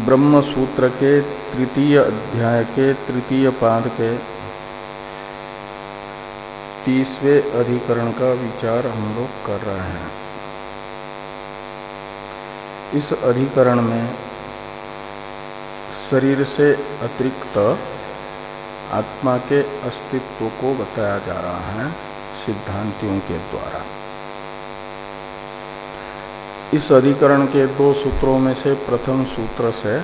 ब्रह्म सूत्र के तृतीय अध्याय के तृतीय पाद के 30वें अधिकरण का विचार हम लोग कर रहे हैं। इस अधिकरण में शरीर से अतिरिक्त आत्मा के अस्तित्व को बताया जा रहा है सिद्धांतियों के द्वारा। इस अधिकरण के दो सूत्रों में से प्रथम सूत्र से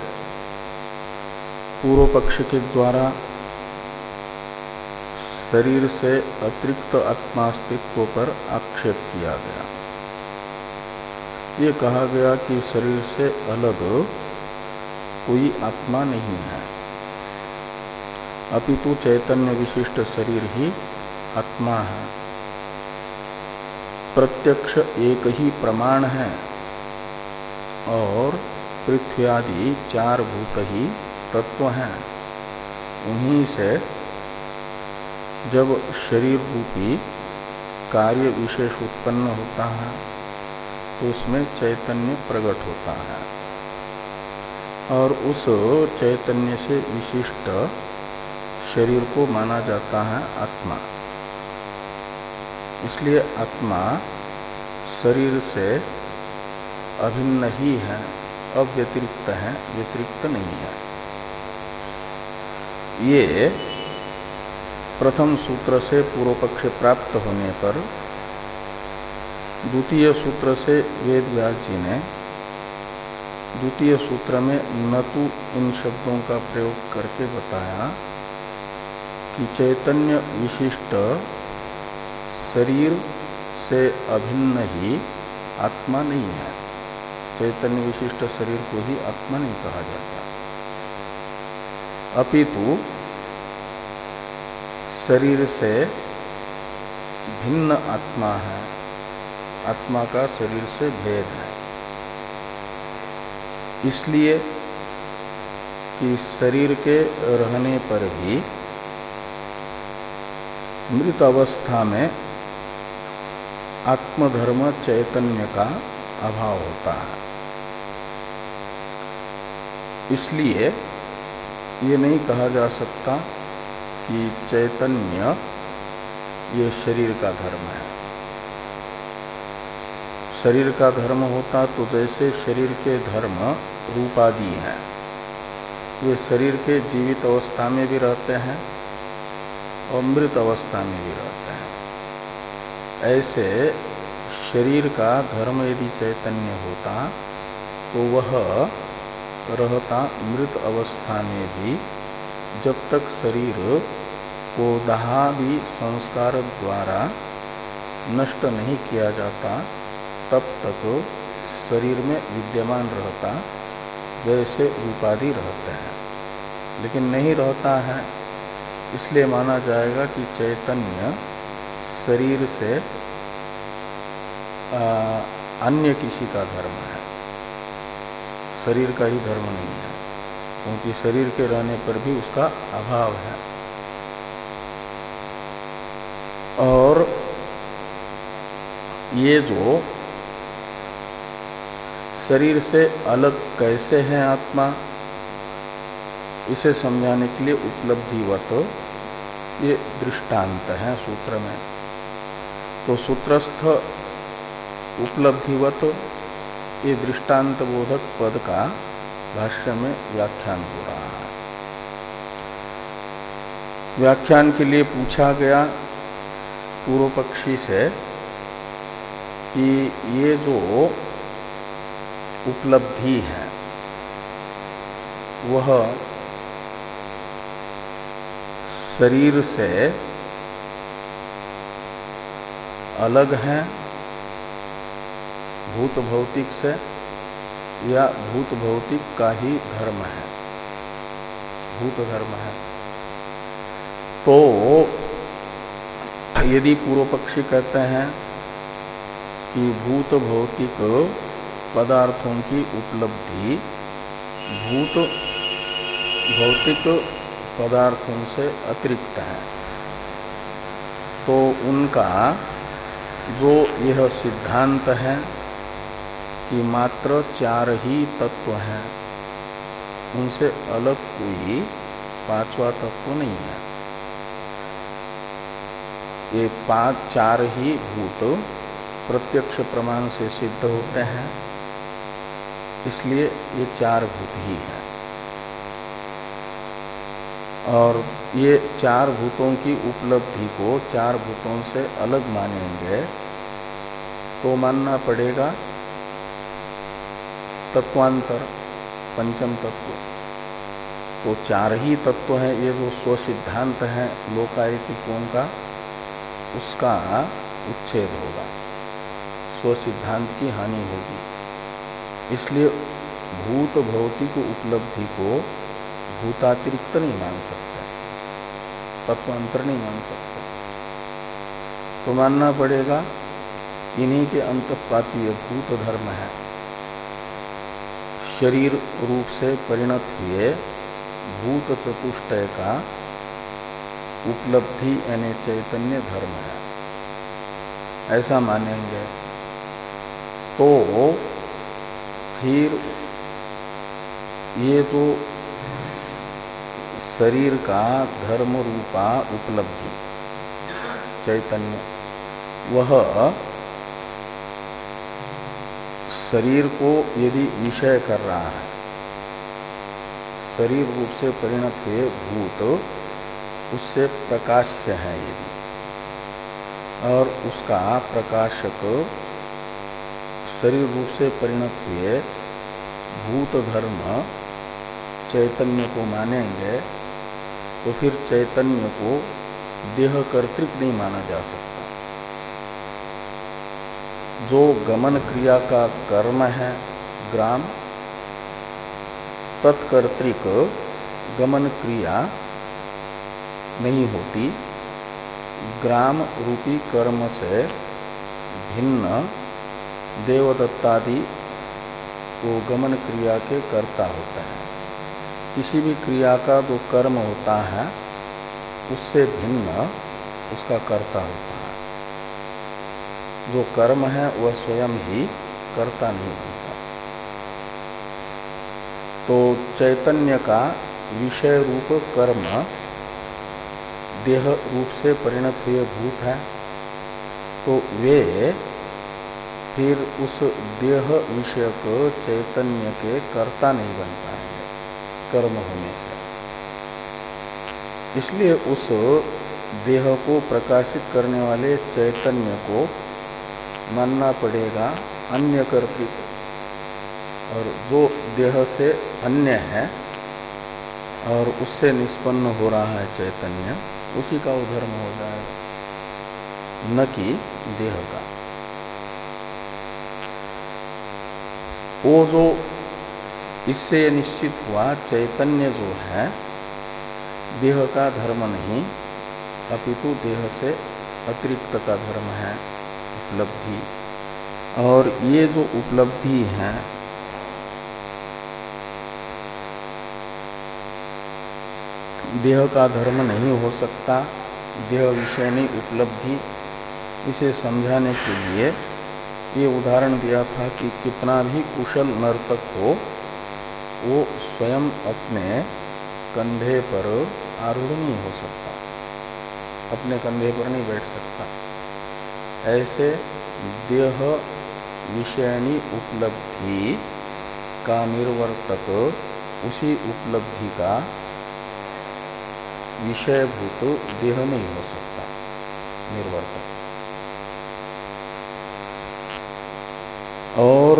पूर्व पक्ष के द्वारा शरीर से अतिरिक्त आत्मास्तित्व पर आक्षेप किया गया। ये कहा गया कि शरीर से अलग कोई आत्मा नहीं है, अपितु चैतन्य विशिष्ट शरीर ही आत्मा है। प्रत्यक्ष एक ही प्रमाण है और पृथ्वी आदि चार भूत ही तत्व हैं। उन्हीं से जब शरीर रूपी कार्य विशेष उत्पन्न होता है तो उसमें चैतन्य प्रकट होता है और उस चैतन्य से विशिष्ट शरीर को माना जाता है आत्मा। इसलिए आत्मा शरीर से अभिन्न ही है, अव्यतिरिक्त है, व्यतिरिक्त नहीं है। ये प्रथम सूत्र से पूर्व पक्ष प्राप्त होने पर द्वितीय सूत्र से वेद व्यास जी ने द्वितीय सूत्र में नतु इन शब्दों का प्रयोग करके बताया कि चैतन्य विशिष्ट शरीर से अभिन्न ही आत्मा नहीं है। चैतन्य विशिष्ट शरीर को ही आत्मा नहीं कहा जाता, अपितु शरीर से भिन्न आत्मा है। आत्मा का शरीर से भेद है, इसलिए कि शरीर के रहने पर भी मृत अवस्था में आत्मधर्म चैतन्य का अभाव होता है। इसलिए ये नहीं कहा जा सकता कि चैतन्य ये शरीर का धर्म है। शरीर का धर्म होता तो जैसे शरीर के धर्म रूपादि हैं, वे शरीर के जीवित अवस्था में भी रहते हैं और मृत अवस्था में भी रहते हैं। ऐसे शरीर का धर्म यदि चैतन्य होता तो वह रहता मृत अवस्था में भी, जब तक शरीर को दाहादि संस्कार द्वारा नष्ट नहीं किया जाता तब तक शरीर में विद्यमान रहता जैसे रूपादि रहते हैं। लेकिन नहीं रहता है, इसलिए माना जाएगा कि चैतन्य शरीर से अन्य किसी का धर्म है, शरीर का ही धर्म नहीं है, क्योंकि शरीर के रहने पर भी उसका अभाव है। और ये जो शरीर से अलग कैसे है आत्मा, इसे समझाने के लिए उपलब्धिवत ये दृष्टांत है सूत्र में। तो सूत्रस्थ उपलब्धिवत ये दृष्टांत बोधक पद का भाष्य में व्याख्यान हो रहा है। व्याख्यान के लिए पूछा गया पूर्व पक्षी से कि ये जो उपलब्धि है वह शरीर से अलग है भूत भौतिक से, या भूत भौतिक का ही धर्म है, भूत धर्म है। तो यदि पूर्व पक्षी कहते हैं कि भूत भौतिक पदार्थों की उपलब्धि भूत भौतिक पदार्थों से अतिरिक्त है, तो उनका जो यह सिद्धांत है कि मात्र चार ही तत्व हैं, उनसे अलग कोई पांचवा तत्व नहीं है। ये चार ही भूत प्रत्यक्ष प्रमाण से सिद्ध होते हैं, इसलिए ये चार भूत ही हैं। और ये चार भूतों की उपलब्धि को चार भूतों से अलग मानेंगे तो मानना पड़ेगा तत्वांतर, पंचम तत्व। तो चार ही तत्व हैं, ये जो स्व सिद्धांत है लोकायतिकों का, उसका उच्छेद होगा, स्व सिद्धांत की हानि होगी। इसलिए भूत भौतिक उपलब्धि को भूतातिरिक्त नहीं मान सकते, तत्वांतर नहीं मान सकते। तो मानना पड़ेगा इन्हीं के अंतःपातीय भूत धर्म है, शरीर रूप से परिणत हुए भूत चतुष्टय का उपलब्धि यानी चैतन्य धर्म है, ऐसा मानेंगे तो फिर ये जो शरीर का धर्म रूपा उपलब्धि चैतन्य, वह शरीर को यदि विषय कर रहा है, शरीर रूप से परिणत हुए भूत उससे प्रकाश्य है यदि, और उसका प्रकाशक शरीर रूप से परिणत हुए भूत धर्म चैतन्य को मानेंगे तो फिर चैतन्य को देह कर्तृक नहीं माना जा सकता। जो गमन क्रिया का कर्म है ग्राम, तत्कर्तृक गमन क्रिया नहीं होती, ग्राम रूपी कर्म से भिन्न देवदत्तादि वो गमन क्रिया के कर्ता होते हैं। किसी भी क्रिया का जो कर्म होता है उससे भिन्न उसका कर्ता होता है। जो कर्म है वह स्वयं ही कर्ता नहीं बनता। तो चैतन्य का विषय रूप कर्म देह रूप से परिणत हुए भूत है, तो वे फिर उस देह विषयक चैतन्य के कर्ता नहीं बन पाएंगे कर्म होने से। इसलिए उस देह को प्रकाशित करने वाले चैतन्य को मानना पड़ेगा अन्य कर्तृक, और जो देह से अन्य है और उससे निष्पन्न हो रहा है चैतन्य, उसी का वो धर्म हो जाएगा, न कि देह का। वो जो इससे निश्चित हुआ चैतन्य जो है देह का धर्म नहीं, अपितु देह से अतिरिक्त का धर्म है उपलब्धि। और ये जो उपलब्धि है देह का धर्म नहीं हो सकता, देह विषयनी उपलब्धि। इसे समझाने के लिए ये उदाहरण दिया था कि कितना भी कुशल नर्तक हो, वो स्वयं अपने कंधे पर आरूढ़ नहीं हो सकता, अपने कंधे पर नहीं बैठ सकता। ऐसे देह विषयनी उपलब्धि का निर्वर्तक उसी उपलब्धि का विषयभूत देह नहीं हो सकता निर्वर्तक। और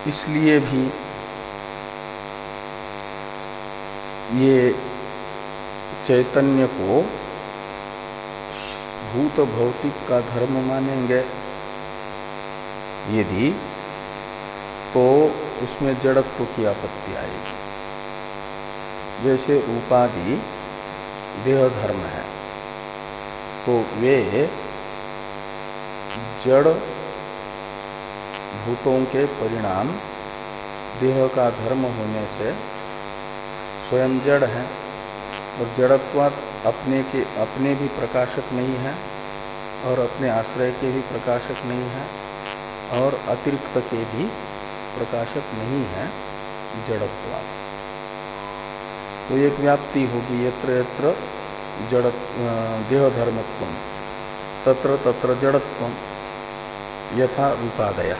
इसलिए भी ये चैतन्य को भूत भौतिक का धर्म मानेंगे यदि, तो उसमें जड़त्व की आपत्ति आएगी। जैसे रूपादि देह धर्म है, तो वे जड़ भूतों के परिणाम देह का धर्म होने से स्वयं जड़ है, और जड़त्वात् अपने भी प्रकाशक नहीं है और अपने आश्रय के भी प्रकाशक नहीं है और अतिरिक्त के भी प्रकाशक नहीं है जड़त्वात्। तो एक व्याप्ति होगी, यत्र यत्र जड़ देहधर्मत्वम् तत्र तत्र जड़त्वम् यथा रूपादय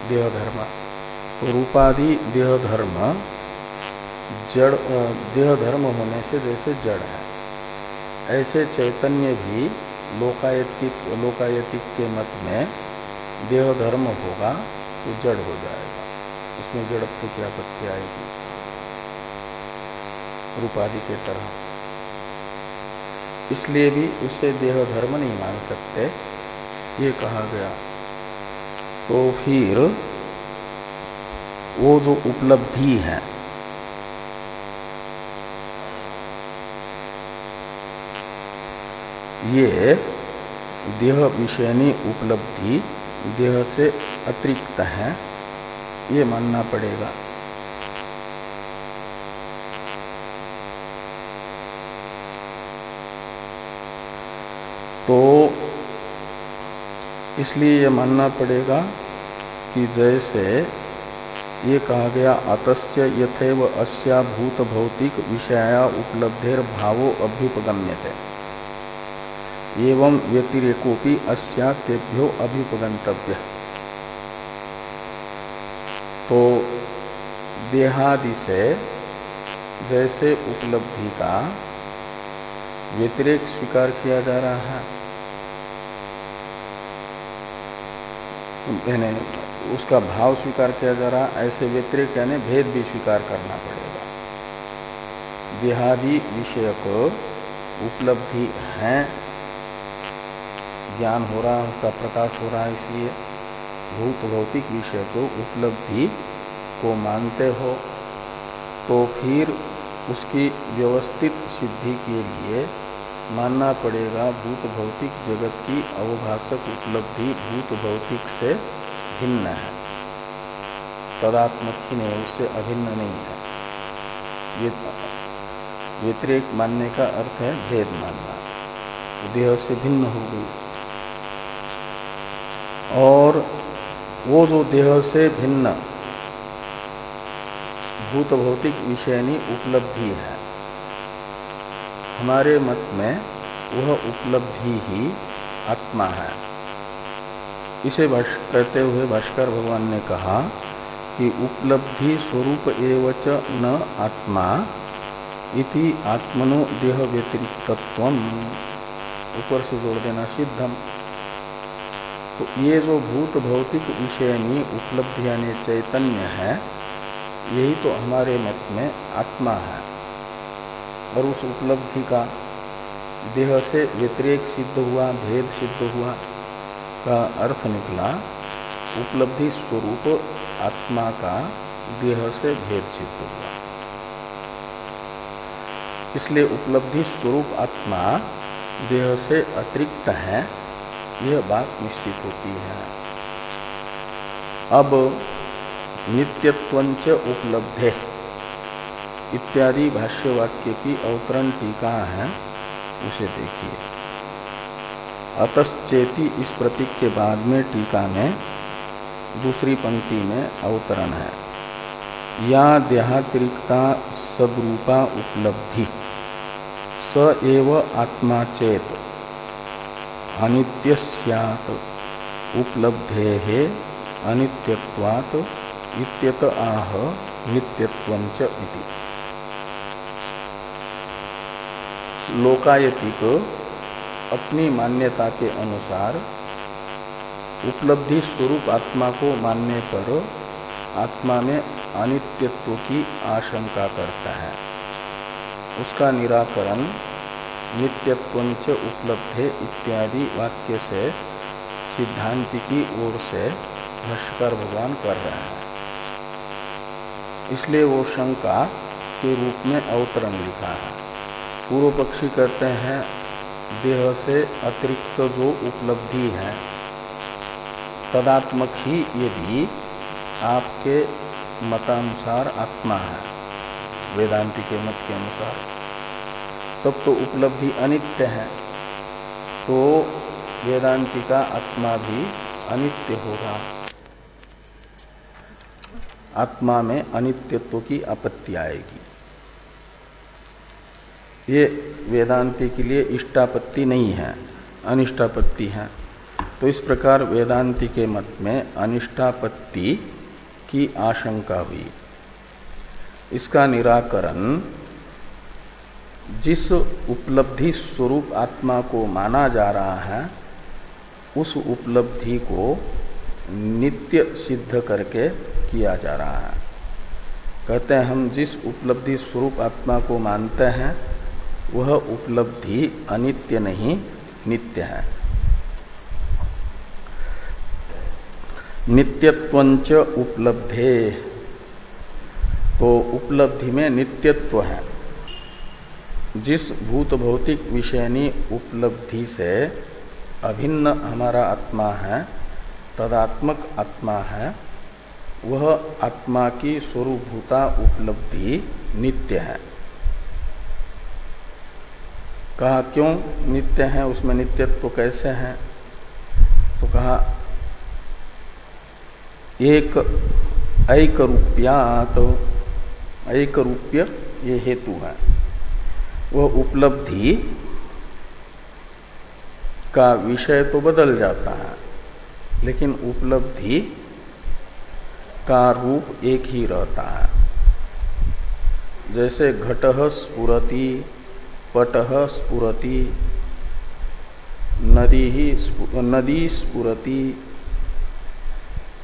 देहधर्म। तो रूपादि देहधर्म जड़ देहधर्म होने से जैसे जड़ है, ऐसे चैतन्य भी लोकायतिक के मत में देहधर्म होगा तो जड़ हो जाएगा, उसमें जड़त्व की आपत्ति आएगी रूपादि के तरह। इसलिए भी उसे देहधर्म नहीं मान सकते, ये कहा गया। तो फिर वो जो उपलब्धि है, ये देह विषयनी उपलब्धि देह से अतिरिक्त है, ये मानना पड़ेगा। तो इसलिए ये मानना पड़ेगा कि जैसे ये कहा गया अतश्च यथैव अस्या भूत भौतिक विषया उपलब्धेर भावो अभ्युपगम्यते एवं व्यतिरेकोपि अस्या तेभ्यो अभ्युपगंतव्य। तो देहादि से जैसे उपलब्धि का व्यतिरेक स्वीकार किया जा रहा है, यानी उसका भाव स्वीकार किया जा रहा है, ऐसे व्यतिरेक यानी भेद भी स्वीकार करना पड़ेगा। देहादि विषयक उपलब्धि है, ज्ञान हो रहा है, उसका प्रकाश हो रहा है, इसलिए भूत भौतिक विषय को उपलब्धि को मानते हो तो फिर उसकी व्यवस्थित सिद्धि के लिए मानना पड़ेगा भूत भौतिक जगत की अवभाषक उपलब्धि भूत भौतिक से भिन्न है, तदात्मक ही नहीं, उससे अभिन्न नहीं है। ये व्यतिरेक मानने का अर्थ है भेद मानना, देह से भिन्न हो गई। और वो जो देह से भिन्न भूत भौतिक विषयनी उपलब्धि है, हमारे मत में वह उपलब्धि ही आत्मा है। इसे कहते हुए भाष्कर भगवान ने कहा कि उपलब्धि स्वरूप एवच न आत्मा इति आत्मनो देह व्यतिरिक्तत्वम्, ऊपर से जोड़ देना सिद्धम। तो ये जो भूत भौतिक विषयनी उपलब्धि यानी चैतन्य है, यही तो हमारे मत में आत्मा है। और उस उपलब्धि का देह से व्यतिरेक सिद्ध हुआ, भेद सिद्ध हुआ का अर्थ निकला उपलब्धि स्वरूप आत्मा का देह से भेद सिद्ध हुआ। इसलिए उपलब्धि स्वरूप आत्मा देह से अतिरिक्त है, यह बात निश्चित होती है। अब नित्यत्वंच उपलब्धे इत्यादि भाष्य वाक्य की अवतरण टीका है, उसे देखिए। अतश्चेति इस प्रतीक के बाद में टीका में दूसरी पंक्ति में अवतरण है, या देहातिरिक्ता सद्रूपा उपलब्धि स एव आत्मा चेत अनित्य स्यात् उपलब्धेः अनित्यत्वात् इत्यत आह नित्यत्वंच इति। लोकायतिक अपनी मान्यता के अनुसार उपलब्धि स्वरूप आत्मा को मानने पर आत्मा में अनित्यत्व की आशंका करता है। उसका निराकरण नित्यत्वंच उपलब्धे इत्यादि वाक्य से सिद्धांति की ओर से भाष्यकार भगवान कर रहे हैं। इसलिए वो शंका के रूप में अवतरण लिखा है। पूर्व पक्षी कहते हैं देह से अतिरिक्त जो उपलब्धि है तदात्मक ही ये भी आपके मतानुसार आत्मा है, वेदांति के मत के अनुसार, तब तो उपलब्धि अनित्य है, तो वेदांति का आत्मा भी अनित्य होगा। आत्मा में अनित्यत्व की आपत्ति आएगी। ये वेदांती के लिए इष्टापत्ति नहीं है, अनिष्टापत्ति है। तो इस प्रकार वेदांती के मत में अनिष्टापत्ति की आशंका हुई। इसका निराकरण जिस उपलब्धि स्वरूप आत्मा को माना जा रहा है उस उपलब्धि को नित्य सिद्ध करके किया जा रहा है। कहते हैं हम जिस उपलब्धि स्वरूप आत्मा को मानते हैं वह उपलब्धि अनित्य नहीं नित्य है। नित्यत्वंच उपलब्धे, तो उपलब्धि में नित्यत्व है। जिस भूत भौतिक विषयनी उपलब्धि से अभिन्न हमारा आत्मा है, तदात्मक आत्मा है, वह आत्मा की स्वरूपभूता उपलब्धि नित्य है। कहा क्यों नित्य है, उसमें नित्यत्व कैसे है? तो कहा एक ऐक रूप्या, तो ऐक रूप्य ये हेतु है। वह उपलब्धि का विषय तो बदल जाता है लेकिन उपलब्धि का रूप एक ही रहता है। जैसे घटः स्फुरति, पटः स्फुरति, नदी स्फुरति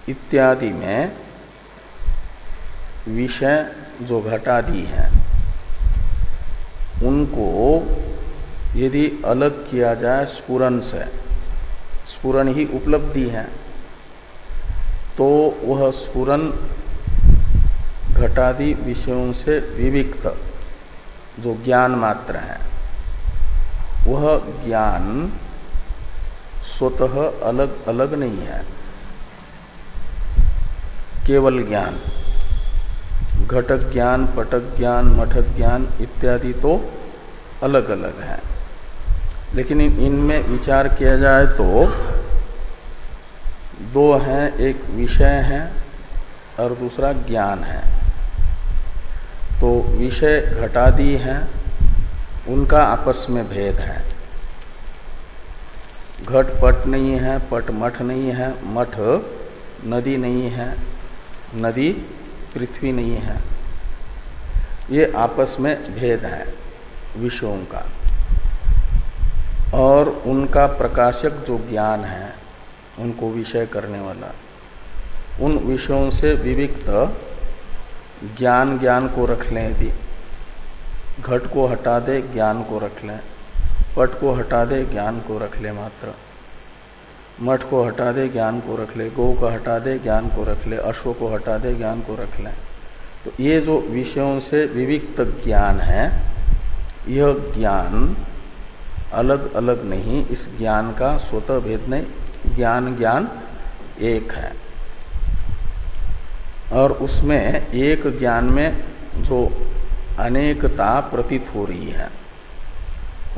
इत्यादि में विषय जो घटादि हैं उनको यदि अलग किया जाए स्फुरन से, स्फुरन ही उपलब्धि है, तो वह स्फुरन घटादि विषयों से विविक्त जो ज्ञान मात्र है, वह ज्ञान स्वतः अलग अलग नहीं है। केवल ज्ञान, घटक ज्ञान, पटक ज्ञान, मठक ज्ञान इत्यादि तो अलग अलग है, लेकिन इनमें विचार किया जाए तो दो हैं, एक विषय है और दूसरा ज्ञान है। तो विषय घटादि हैं, उनका आपस में भेद है। घट पट नहीं है, पट मठ नहीं है, मठ नदी नहीं है, नदी पृथ्वी नहीं है। ये आपस में भेद है विषयों का। और उनका प्रकाशक जो ज्ञान है, उनको विषय करने वाला, उन विषयों से विविक्त ज्ञान, ज्ञान को रख लें यदि, घट को हटा दे ज्ञान को रख लें, पट को हटा दे ज्ञान को रख ले मात्र, मठ को हटा दे ज्ञान को रख ले, गौ को हटा दे ज्ञान को रख ले, अश्व को हटा दे ज्ञान को रख लें। तो ये जो विषयों से विविक्त ज्ञान है, यह ज्ञान अलग अलग नहीं, इस ज्ञान का स्वतः भेद नहीं, ज्ञान ज्ञान एक है। और उसमें एक ज्ञान में जो अनेकता प्रतीत हो रही है,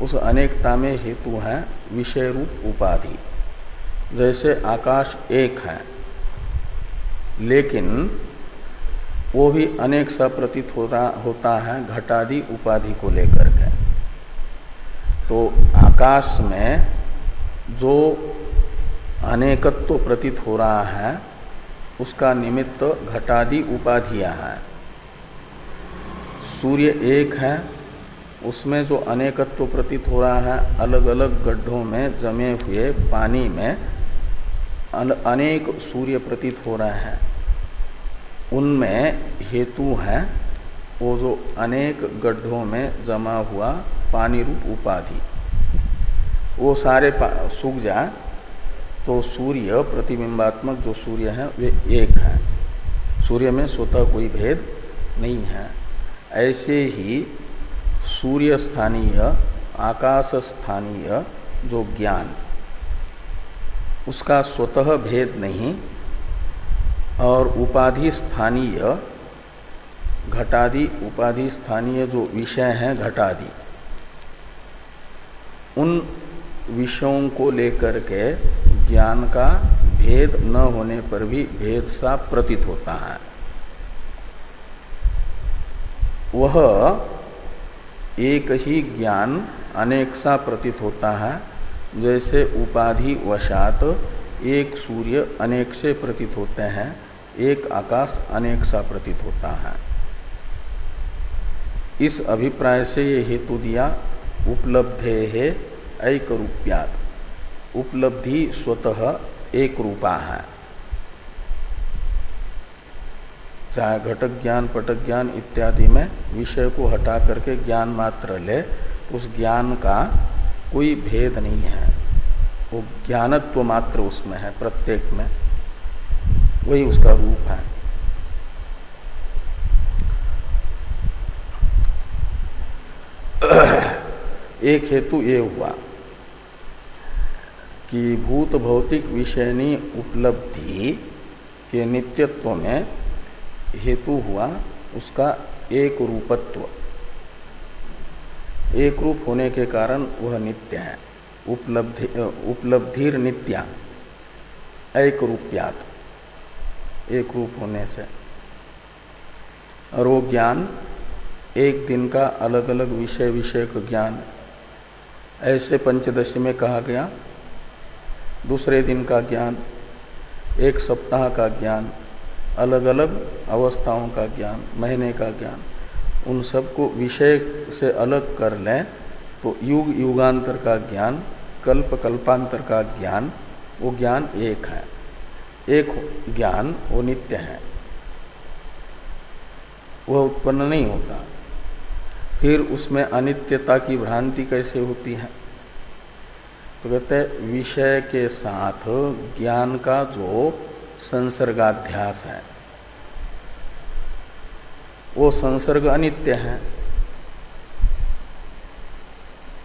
उस अनेकता में हेतु है विषय रूप उपाधि। जैसे आकाश एक है लेकिन वो भी अनेक सा प्रतीत होता है घटादि उपाधि को लेकर के। तो आकाश में जो अनेकत्व प्रतीत हो रहा है उसका निमित्त घटादि उपाधियां हैं। सूर्य एक है, उसमें जो अनेकत्व प्रतीत हो रहा है, अलग अलग गड्ढों में जमे हुए पानी में अनेक सूर्य प्रतीत हो रहे हैं। उनमें हेतु है वो जो अनेक गड्ढों में जमा हुआ पानी रूप उपाधि, वो सारे सूख जाए तो सूर्य प्रतिबिंबात्मक जो सूर्य है वे एक है। सूर्य में स्वतः कोई भेद नहीं है। ऐसे ही सूर्य स्थानीय, आकाश स्थानीय जो ज्ञान, उसका स्वतः भेद नहीं, और उपाधि स्थानीय घटादि, उपाधि स्थानीय जो विषय हैं घटादि, उन विषयों को लेकर के ज्ञान का भेद न होने पर भी भेद सा प्रतीत होता है। वह एक ही ज्ञान अनेक सा प्रतीत होता है, जैसे उपाधि वशात एक सूर्य अनेक से प्रतीत होते हैं, एक आकाश अनेक सा प्रतीत होता है। इस अभिप्राय से ये हेतु दिया उपलब्धे है एक रूप्यात, उपलब्धि स्वतः एक रूपा है। चाहे घटक ज्ञान पटक ज्ञान इत्यादि में विषय को हटा करके ज्ञान मात्र ले, उस ज्ञान का कोई भेद नहीं है, वो ज्ञानत्व मात्र उसमें है, प्रत्येक में वही उसका रूप है। एक हेतु ये हुआ कि भूत भौतिक विषयनी उपलब्धि के नित्यत्व में हेतु हुआ उसका एक रूपत्व, एक रूप होने के कारण वह नित्य है। उपलब्धिर नित्या एक रूप्यात, एक रूप होने से। और वो ज्ञान एक दिन का अलग अलग विषय विषय का ज्ञान, ऐसे पंचदशी में कहा गया। दूसरे दिन का ज्ञान, एक सप्ताह का ज्ञान, अलग अलग अवस्थाओं का ज्ञान, महीने का ज्ञान, उन सबको विषय से अलग कर लें तो युग युगांतर का ज्ञान, कल्प कल्पांतर का ज्ञान, वो ज्ञान एक है। एक ज्ञान वो नित्य है, वह उत्पन्न नहीं होता। फिर उसमें अनित्यता की भ्रांति कैसे होती है? तो कहते हैं विषय के साथ ज्ञान का जो संसर्गाध्यास है वो संसर्ग अनित्य है,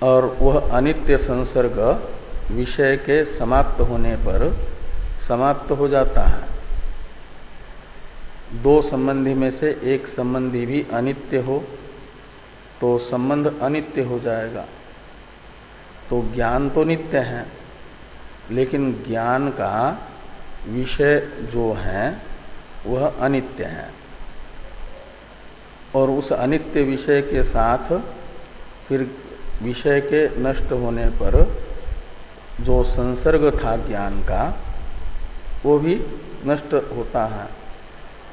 और वह अनित्य संसर्ग विषय के समाप्त होने पर समाप्त हो जाता है। दो संबंधी में से एक संबंधी भी अनित्य हो तो संबंध अनित्य हो जाएगा। तो ज्ञान तो नित्य है, लेकिन ज्ञान का विषय जो है वह अनित्य है, और उस अनित्य विषय के साथ फिर विषय के नष्ट होने पर जो संसर्ग था ज्ञान का वो भी नष्ट होता है,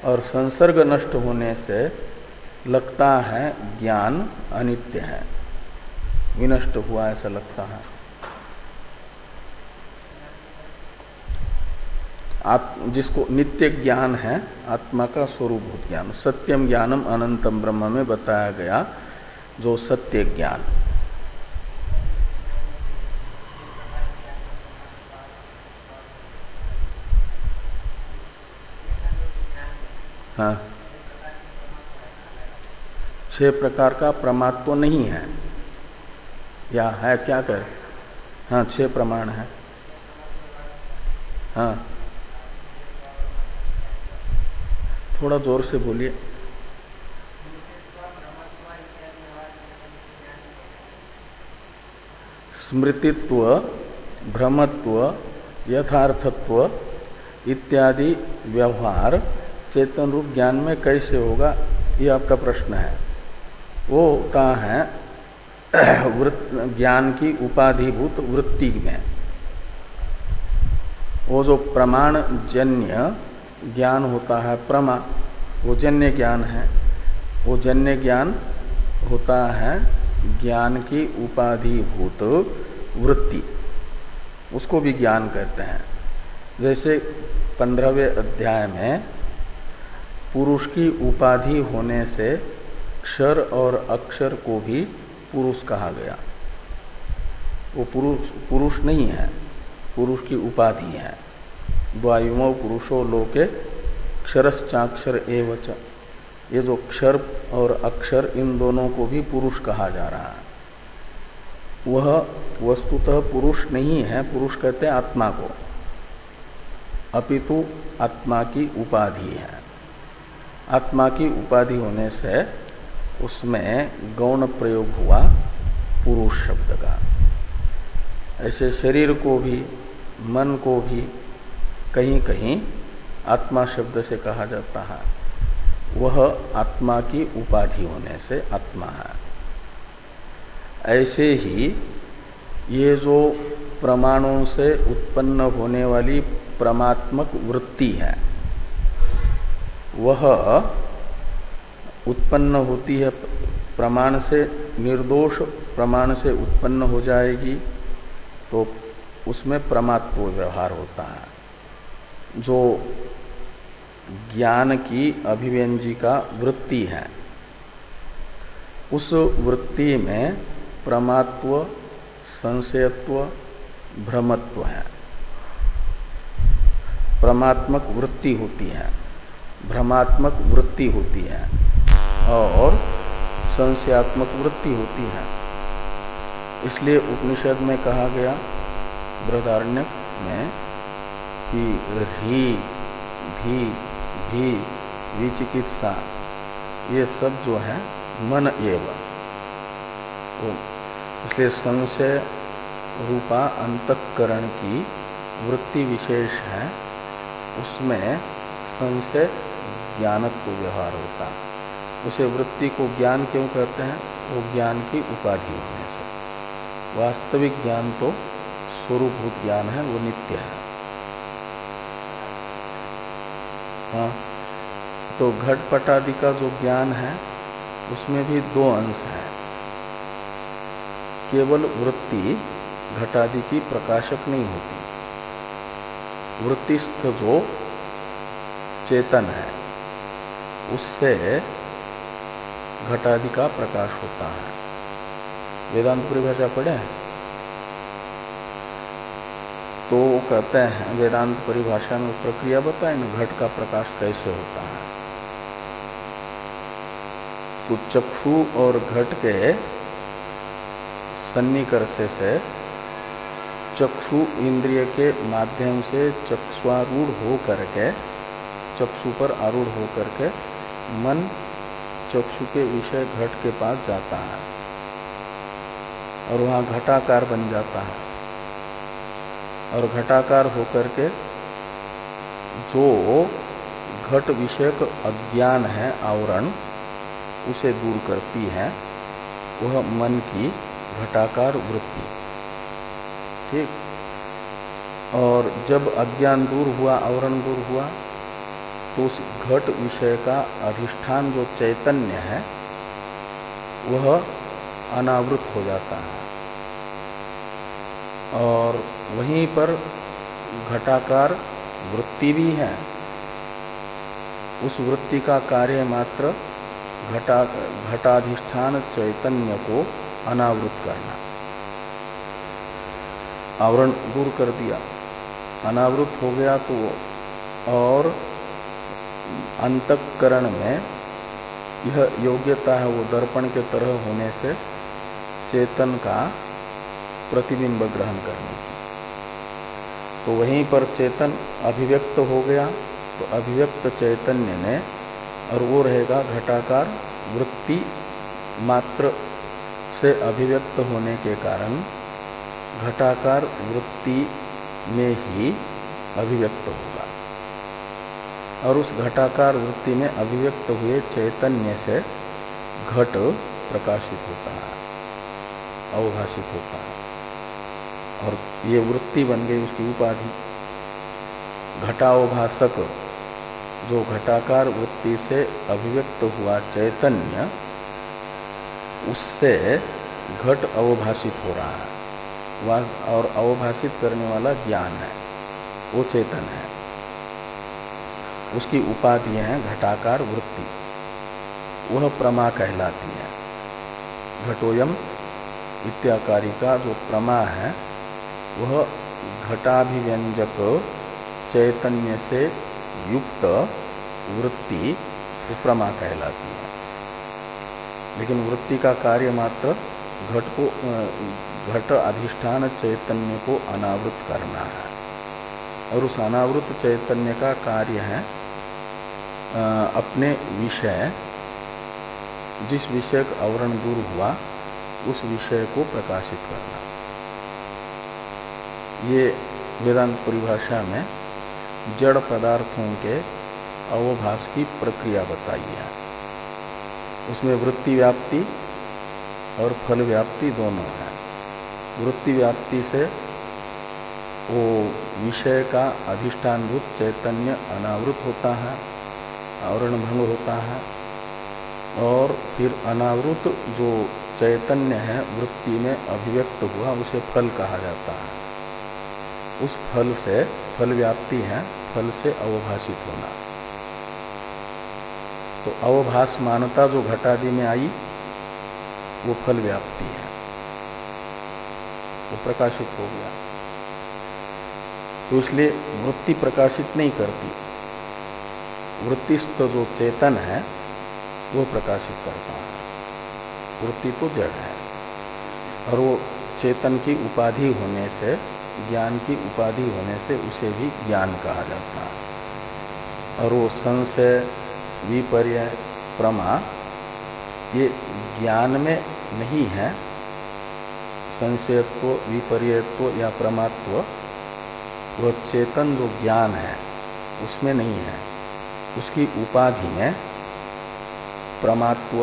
और संसर्ग नष्ट होने से लगता है ज्ञान अनित्य है, विनष्ट हुआ ऐसा लगता है। जिसको नित्य ज्ञान है आत्मा का स्वरूपभूत ज्ञान, सत्यम ज्ञानम अनंतम ब्रह्म में बताया गया जो सत्य ज्ञान। हाँ, 6 प्रकार का प्रमात्व नहीं है, या है क्या कर? हाँ, 6 प्रमाण है। हाँ, थोड़ा जोर से बोलिए। स्मृतित्व, भ्रमत्व, यथार्थत्व इत्यादि व्यवहार चेतन रूप ज्ञान में कैसे होगा, ये आपका प्रश्न है। वो होता है ज्ञान की उपाधिभूत वृत्ति में। वो जो प्रमाण जन्य ज्ञान होता है प्रमा, वो जन्य ज्ञान है। वो जन्य ज्ञान होता है ज्ञान की उपाधिभूत वृत्ति, उसको भी ज्ञान कहते हैं। जैसे 15वें अध्याय में पुरुष की उपाधि होने से क्षर और अक्षर को भी पुरुष कहा गया। वो पुरुष नहीं है, पुरुष की उपाधि है। द्वायुमो पुरुषो लोके क्षरश्चाक्षर एवच, ये जो क्षर और अक्षर इन दोनों को भी पुरुष कहा जा रहा है। वह वस्तुतः पुरुष नहीं है, पुरुष कहते हैं आत्मा को, अपितु आत्मा की उपाधि है। आत्मा की उपाधि होने से उसमें गौण प्रयोग हुआ पुरुष शब्द का। ऐसे शरीर को भी, मन को भी कहीं कहीं आत्मा शब्द से कहा जाता है। वह आत्मा की उपाधि होने से आत्मा है। ऐसे ही ये जो प्रमाणों से उत्पन्न होने वाली प्रमात्मक वृत्ति है वह उत्पन्न होती है प्रमाण से, निर्दोष प्रमाण से उत्पन्न हो जाएगी तो उसमें प्रमात्व व्यवहार होता है। जो ज्ञान की अभिव्यंजिका वृत्ति है उस वृत्ति में प्रमात्व, संशयत्व, भ्रमत्व है। प्रमात्मक वृत्ति होती है, भ्रमात्मक वृत्ति होती है और संशयात्मक वृत्ति होती है। इसलिए उपनिषद में कहा गया बृहदारण्यक में कि ह्री, धी, भी, विचिकित्सा ये सब जो है मन एवं, इसलिए संशय रूपा अंतःकरण की वृत्ति विशेष है, उसमें संशय ज्ञानत्व व्यवहार होता है। उसे वृत्ति को ज्ञान क्यों कहते हैं? वो ज्ञान की उपाधि होने से। वास्तविक ज्ञान तो स्वरूपभूत ज्ञान है, वो नित्य है। हाँ, तो घटपट आदि का जो ज्ञान है उसमें भी दो अंश हैं। केवल वृत्ति घटादि की प्रकाशक नहीं होती, वृत्तिस्थ जो चेतन है उससे घटादि का प्रकाश होता है। वेदांत परिभाषा पढ़े हैं तो कहते हैं, वेदांत परिभाषा में प्रक्रिया बताए ना, घट का प्रकाश कैसे होता है। तो चक्षु और घट के सन्निकर्ष से चक्षु इंद्रिय के माध्यम से चक्षुआरूढ़ हो करके, चक्षु पर आरूढ़ हो करके मन चक्षु के विषय घट के पास जाता है और वहाँ घटाकार बन जाता है। और घटाकार होकर के जो घट विषयक अज्ञान है, आवरण, उसे दूर करती है वह मन की घटाकार वृत्ति। ठीक। और जब अज्ञान दूर हुआ, आवरण दूर हुआ, तो उस घट विषय का अधिष्ठान जो चैतन्य है वह अनावृत हो जाता है और वहीं पर घटाकार वृत्ति भी है। उस वृत्ति का कार्य मात्र घटाधिष्ठान चैतन्य को अनावृत करना। आवरण दूर कर दिया, अनावृत हो गया तो और अंतःकरण में यह योग्यता है वो दर्पण के तरह होने से चेतन का प्रतिबिंब ग्रहण करने की। तो वहीं पर चेतन अभिव्यक्त हो गया तो अभिव्यक्त चैतन्य ने, और वो रहेगा घटाकार वृत्ति मात्र से अभिव्यक्त होने के कारण घटाकार वृत्ति में ही अभिव्यक्त होगा और उस घटाकार वृत्ति में अभिव्यक्त हुए चैतन्य से घट प्रकाशित होता है, अवभाषित होता है और ये वृत्ति बन गई उसकी उपाधि। घटावभासक जो घटाकार वृत्ति से अभिव्यक्त हुआ चैतन्य, उससे घट अवभाषित हो रहा है और अवभाषित करने वाला ज्ञान है, वो चेतन है। उसकी उपाधि है घटाकार वृत्ति, वह प्रमा कहलाती है। घटोयम इत्याकारी का जो प्रमा है वह घटाभिव्यंजक चैतन्य से युक्त वृत्ति प्रमा कहलाती है। लेकिन वृत्ति का कार्य मात्र घट अधिष्ठान चैतन्य को अनावृत करना है और उस अनावृत चैतन्य का कार्य है अपने विषय, जिस विषय का आवरण दूर हुआ उस विषय को प्रकाशित करना। ये वेदांत परिभाषा में जड़ पदार्थों के अवभास की प्रक्रिया बताई है। उसमें वृत्ति व्याप्ति और फल व्याप्ति दोनों है। वृत्ति व्याप्ति से वो विषय का अधिष्ठानभूत चैतन्य अनावृत होता है, आवरण भंग होता है, और फिर अनावृत जो चैतन्य है वृत्ति में अभिव्यक्त हुआ उसे फल कहा जाता है। उस फल से, फल व्याप्ति है, फल से अवभाषित होना। तो अवभास मानता जो घटादि में आई वो फल व्याप्ति है, वो प्रकाशित हो गया। तो इसलिए वृत्ति प्रकाशित नहीं करती, वृत्तिस्थ जो चेतन है वो प्रकाशित करता है। वृत्ति तो जड़ है और वो चेतन की उपाधि होने से, ज्ञान की उपाधि होने से उसे भी ज्ञान कहा जाता है। और वो संशय, विपर्य, प्रमा ये ज्ञान में नहीं है। संशयत्व, विपर्यत्व या प्रमात्व वह चेतन जो ज्ञान है उसमें नहीं है। उसकी उपाधि में प्रमात्व,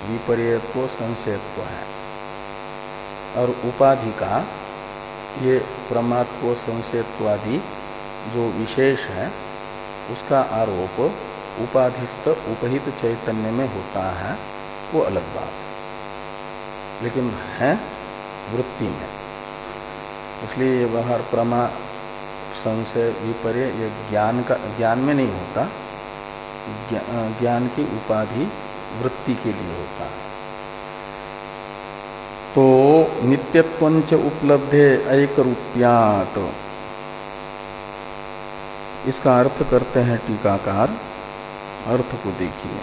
विपर्यत्व, संशयत्व है। और उपाधि का ये प्रमात्व, संशयत्वादि जो विशेष है उसका आरोप उपाधिस्थ उपहित चैतन्य में होता है, वो अलग बात, लेकिन है वृत्ति में। इसलिए ये बाहर प्रमा, संशय, विपर्य ये ज्ञान में नहीं होता, ज्ञान की उपाधि वृत्ति के लिए होता है। तो नित्यत्वंच उपलब्धे ऐक रूप्यात्, इसका अर्थ करते हैं टीकाकार। अर्थ को देखिए,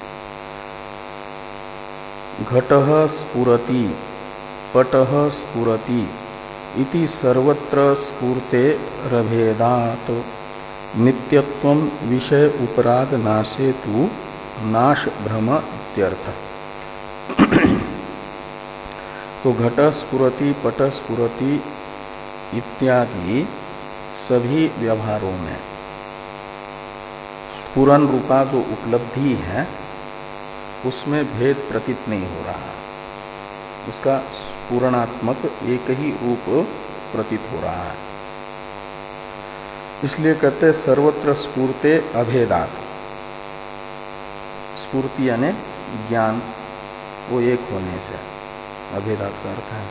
घटः स्फुरति पटः स्फुरति इति सर्वत्र स्फूर्ते रभेदात् नित्यत्वं विषय उपराग नाशे तु नाश भ्रम इत्यर्थ। तो घट स्फुरति पट स्फुरति इत्यादि सभी व्यवहारों में स्फुरन रूपा जो उपलब्धि है उसमें भेद प्रतीत नहीं हो रहा, उसका स्फुरणात्मक एक ही रूप प्रतीत हो रहा है। इसलिए कहते सर्वत्र स्फूर्ते अभेदात्। स्फूर्ति यानी ज्ञान, वो एक होने से अभेदात् का अर्थ है।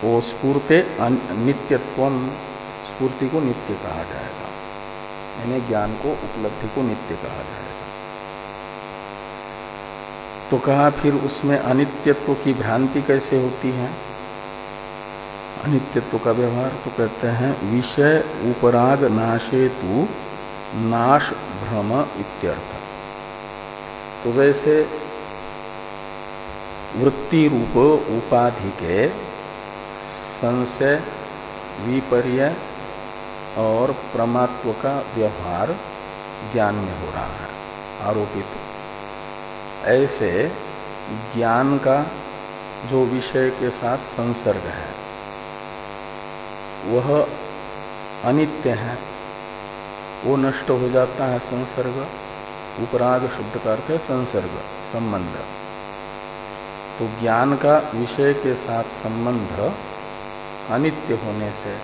वो स्फूर्ते नित्यत्वम, स्फूर्ति को नित्य कहा जाएगा, यानी ज्ञान को, उपलब्धि को नित्य कहा जाएगा। तो कहा फिर उसमें अनित्यत्व की भ्रांति कैसे होती है, अनित्यत्व का व्यवहार। तो कहते हैं विषय उपराग नाशे तु नाश भ्रम इत्यर्थ। तो जैसे वृत्ति रूप उपाधि के संशय, विपर्य और प्रमात्व का व्यवहार ज्ञान में हो रहा है आरोपित, ऐसे ज्ञान का जो विषय के साथ संसर्ग है वह अनित्य है, वो नष्ट हो जाता है संसर्ग। उपराग शब्द का अर्थ है संसर्ग, संबंध। तो ज्ञान का विषय के साथ संबंध अनित्य होने से,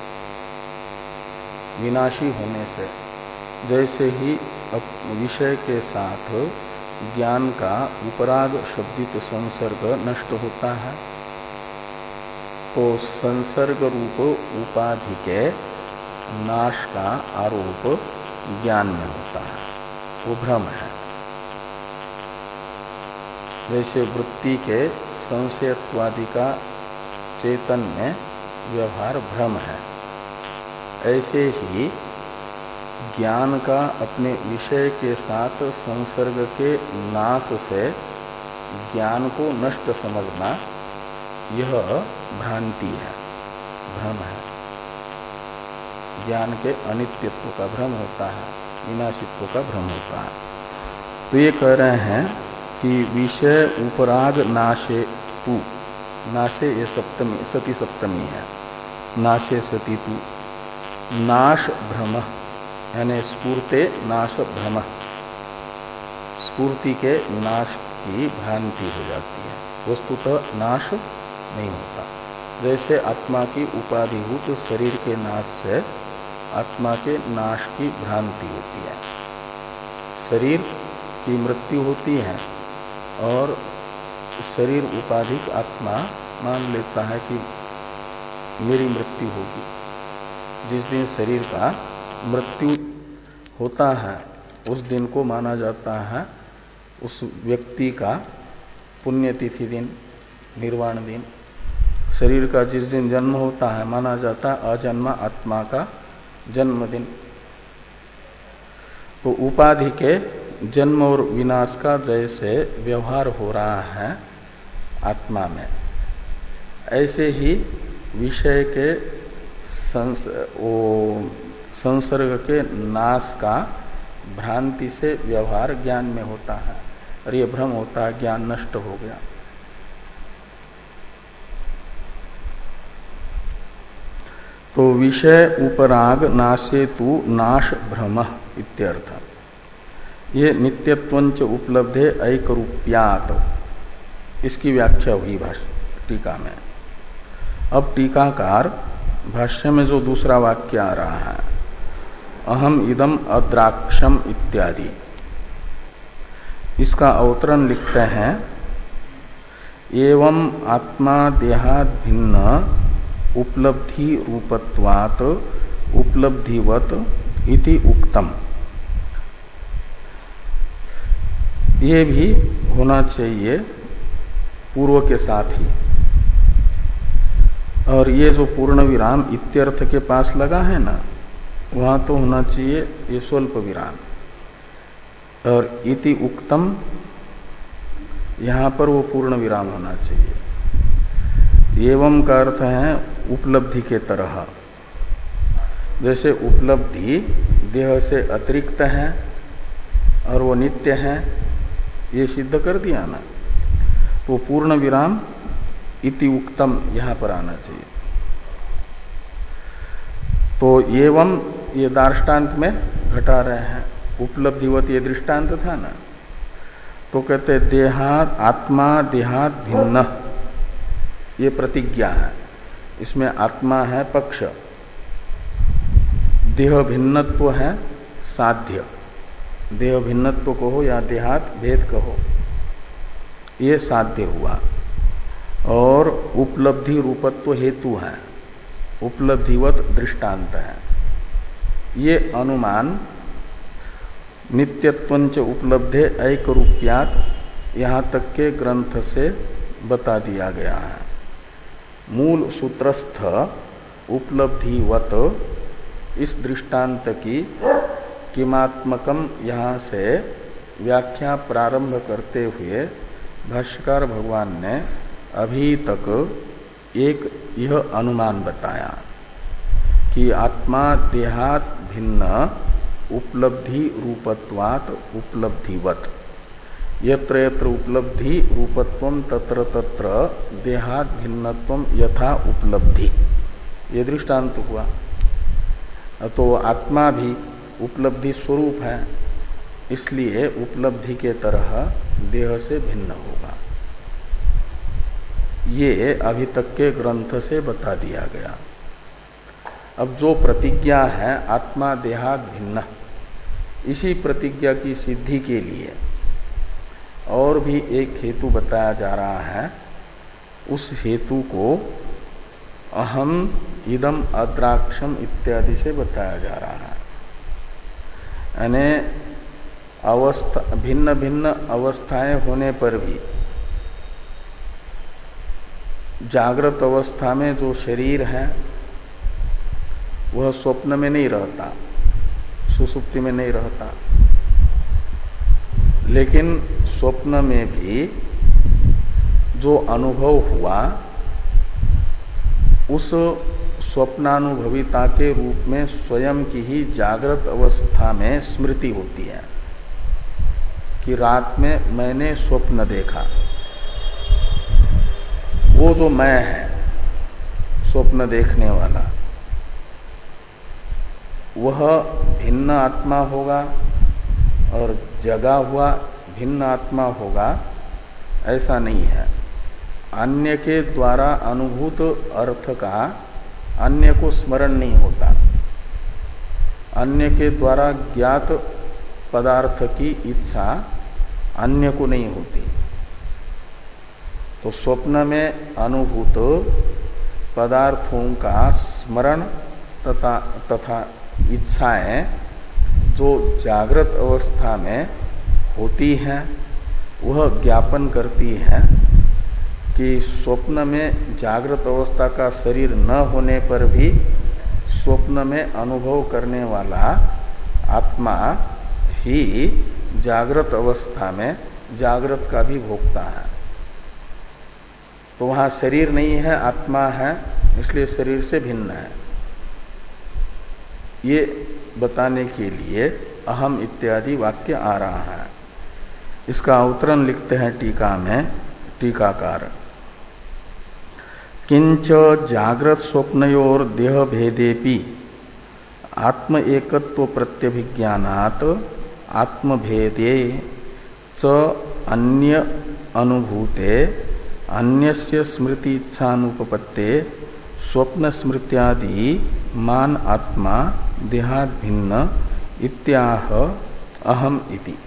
विनाशी होने से, जैसे ही विषय के साथ ज्ञान का उपराग शब्दित संसर्ग नष्ट होता है, तो संसर्ग रूप उपाधि के नाश का आरोप ज्ञान में होता है, वो भ्रम है। जैसे वृत्ति के संशयत्वादि का चेतन में व्यवहार भ्रम है, ऐसे ही ज्ञान का अपने विषय के साथ संसर्ग के नाश से ज्ञान को नष्ट समझना, यह भ्रांति है, भ्रम है। ज्ञान के अनित्यत्व का भ्रम होता है, विनाशित्व का भ्रम होता है। तो ये कह रहे हैं कि विषय उपराग नाशे तु, नाशे ये सप्तमी, सती सप्तमी है, नाशे सती तु, नाश भ्रम यानी स्फूर्ते नाश भ्रम, स्फूर्ति के नाश की भ्रांति हो जाती है, वस्तुतः नाश नहीं होता। जैसे आत्मा की उपाधिभूत शरीर के नाश से आत्मा के नाश की भ्रांति होती है, शरीर की मृत्यु होती है और शरीर उपाधिक आत्मा मान लेता है कि मेरी मृत्यु होगी। जिस दिन शरीर का मृत्यु होता है उस दिन को माना जाता है उस व्यक्ति का पुण्यतिथि दिन, निर्वाण दिन। शरीर का जिस दिन जन्म होता है माना जाता है अजन्मा आत्मा का जन्मदिन। तो उपाधि के जन्म और विनाश का जैसे व्यवहार हो रहा है आत्मा में, ऐसे ही विषय के संसर्ग के नाश का भ्रांति से व्यवहार ज्ञान में होता है और ये भ्रम होता है, ज्ञान नष्ट हो गया। तो विषय उपराग नाशे तु नाश भ्रम इत्यर्थ। ये नित्यत्वंच उपलब्धे ऐक रूप्यात, इसकी व्याख्या हुई भाष्य टीका में। अब टीकाकार भाष्य में जो दूसरा वाक्य आ रहा है, अहम इदम अद्राक्षम इत्यादि, इसका अवतरण लिखते हैं, एवं आत्मा देहाद भिन्न उपलब्धि रूपत्वात् उपलब्धिवत इति उक्तम। ये भी होना चाहिए पूर्व के साथ ही। और ये जो पूर्ण विराम इत्यर्थ के पास लगा है ना, वहां तो होना चाहिए ये स्वल्प विराम। और इति उक्तम, यहां पर वो पूर्ण विराम होना चाहिए। एवं का अर्थ है उपलब्धि के तरह। जैसे उपलब्धि देह से अतिरिक्त है और वो नित्य है, ये सिद्ध कर दिया ना, तो पूर्ण विराम इति उक्तम यहां पर आना चाहिए। तो एवं ये दार्ष्टान्त में घटा रहे हैं, उपलब्धिवत ये दृष्टांत था ना, तो कहते देहात आत्मा देहात भिन्न, ये प्रतिज्ञा है। इसमें आत्मा है पक्ष, देह भिन्नत्व है साध्य, देह भिन्नत्व कहो या देहात भेद कहो, ये साध्य हुआ। और उपलब्धि रूपत्व हेतु है, उपलब्धिवत दृष्टांत है। ये अनुमान नित्यत्वंच उपलब्धे ऐक रूप्यात यहाँ तक के ग्रंथ से बता दिया गया है। मूल सूत्रस्थ उपलब्धिवत इस दृष्टांत की किमात्मकम यहाँ से व्याख्या प्रारंभ करते हुए भाष्यकार भगवान ने अभी तक एक यह अनुमान बताया कि आत्मा देहात भिन्न उपलब्धि रूपत्वात् उपलब्धिवत, यत्र यत्र उपलब्धि रूपत्वम तत्र तत्र देहात भिन्नत्वम यथा उपलब्धि, ये दृष्टांत हुआ। तो आत्मा भी उपलब्धि स्वरूप है, इसलिए उपलब्धि के तरह देह से भिन्न होगा। ये अभी तक के ग्रंथ से बता दिया गया। अब जो प्रतिज्ञा है आत्मा देहात भिन्न, इसी प्रतिज्ञा की सिद्धि के लिए और भी एक हेतु बताया जा रहा है। उस हेतु को अहम इदम अद्राक्षम इत्यादि से बताया जा रहा है। यानी अवस्था भिन्न भिन्न अवस्थाएं होने पर भी जागृत अवस्था में जो शरीर है वह स्वप्न में नहीं रहता, सुसुप्ति में नहीं रहता, लेकिन स्वप्न में भी जो अनुभव हुआ उस स्वप्नानुभविता के रूप में स्वयं की ही जागृत अवस्था में स्मृति होती है कि रात में मैंने स्वप्न देखा। वो जो मैं है स्वप्न देखने वाला, वह भिन्न आत्मा होगा और जगा हुआ भिन्न आत्मा होगा, ऐसा नहीं है। अन्य के द्वारा अनुभूत अर्थ का अन्य को स्मरण नहीं होता, अन्य के द्वारा ज्ञात पदार्थ की इच्छा अन्य को नहीं होती। तो स्वप्न में अनुभूत पदार्थों का स्मरण तथा इच्छाएं जो जागृत अवस्था में होती हैं, वह ज्ञापन करती है कि स्वप्न में जागृत अवस्था का शरीर न होने पर भी स्वप्न में अनुभव करने वाला आत्मा ही जागृत अवस्था में जागृत का भी भोगता है। तो वहां शरीर नहीं है, आत्मा है, इसलिए शरीर से भिन्न है। ये बताने के लिए अहम इत्यादि वाक्य आ रहा है। इसका अवतरण लिखते हैं टीका में टीकाकार। किंच जागृत स्वप्नयोर देह भेदेपि आत्म एकत्व प्रत्यभिज्ञानात् आत्मभेदे च अन्य अनुभूते अन्यस्य स्मृति इच्छानुपपत्ते स्वप्न स्मृत्यादि मान आत्मा देहात् भिन्न इत्याह अहम इति।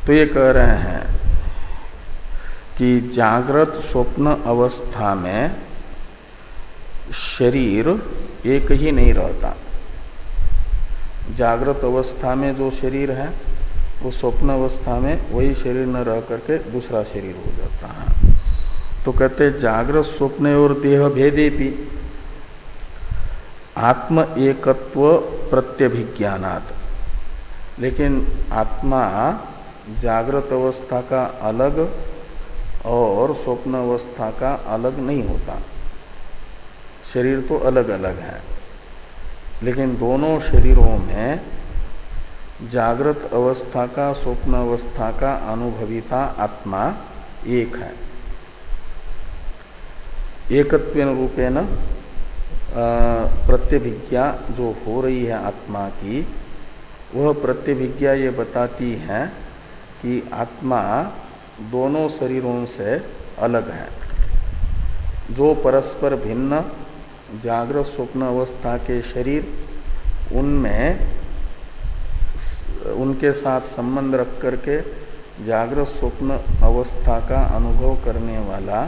तो ये कह रहे हैं कि जागृत स्वप्न अवस्था में शरीर एक ही नहीं रहता। जागृत अवस्था में जो शरीर है वो स्वप्न अवस्था में वही शरीर न रह करके दूसरा शरीर हो जाता है। तो कहते जागृत स्वप्न और देह भेदेपि आत्म एकत्व प्रत्यभिज्ञानात्, लेकिन आत्मा जागृत अवस्था का अलग और स्वप्न अवस्था का अलग नहीं होता। शरीर तो अलग अलग है, लेकिन दोनों शरीरों में जागृत अवस्था का स्वप्न अवस्था का अनुभविता आत्मा एक है। एकत्वेन रूपेण प्रत्यभिज्ञा जो हो रही है आत्मा की, वह प्रत्यभिज्ञा ये बताती है कि आत्मा दोनों शरीरों से अलग है। जो परस्पर भिन्न जागृत स्वप्न अवस्था के शरीर, उनमें उनके साथ संबंध रख करके जागृत स्वप्न अवस्था का अनुभव करने वाला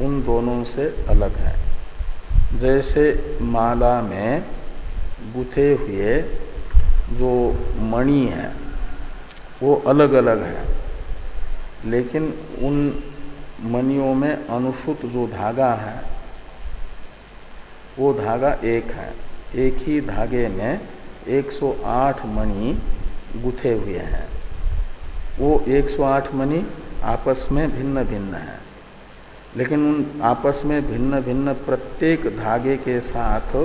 उन दोनों से अलग है। जैसे माला में गुथे हुए जो मणि है वो अलग अलग है, लेकिन उन मणियों में अनुसूत जो धागा है वो धागा एक है। एक ही धागे में 108 मणि गुथे हुए हैं। वो 108 मणि आपस में भिन्न भिन्न है, लेकिन उन आपस में भिन्न भिन्न प्रत्येक धागे के साथ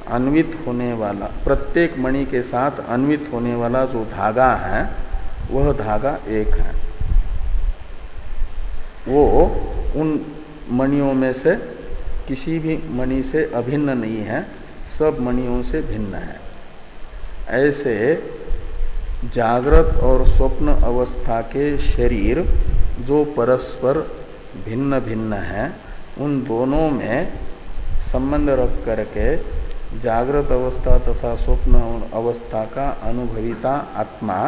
अन्वित होने वाला, प्रत्येक मणि के साथ अन्वित होने वाला जो धागा है वह धागा एक है। वो उन मणियों में से किसी भी मणि से अभिन्न नहीं है, सब मणियों से भिन्न है। ऐसे जागृत और स्वप्न अवस्था के शरीर जो परस्पर भिन्न भिन्न है, उन दोनों में संबंध रख करके जागृत अवस्था तथा स्वप्न अवस्था का अनुभविता आत्मा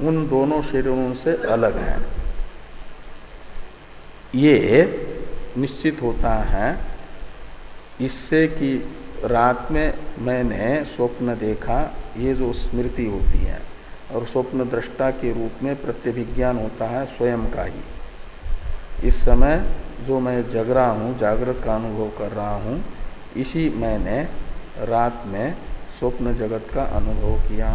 उन दोनों शरीरों से अलग है। ये निश्चित होता है इससे कि रात में मैंने स्वप्न देखा, ये जो स्मृति होती है, और स्वप्न दृष्टा के रूप में प्रत्यभिज्ञान होता है स्वयं का ही। इस समय जो मैं जग रहा हूँ, जागृत का अनुभव कर रहा हूँ, इसी मैंने रात में स्वप्न जगत का अनुभव किया।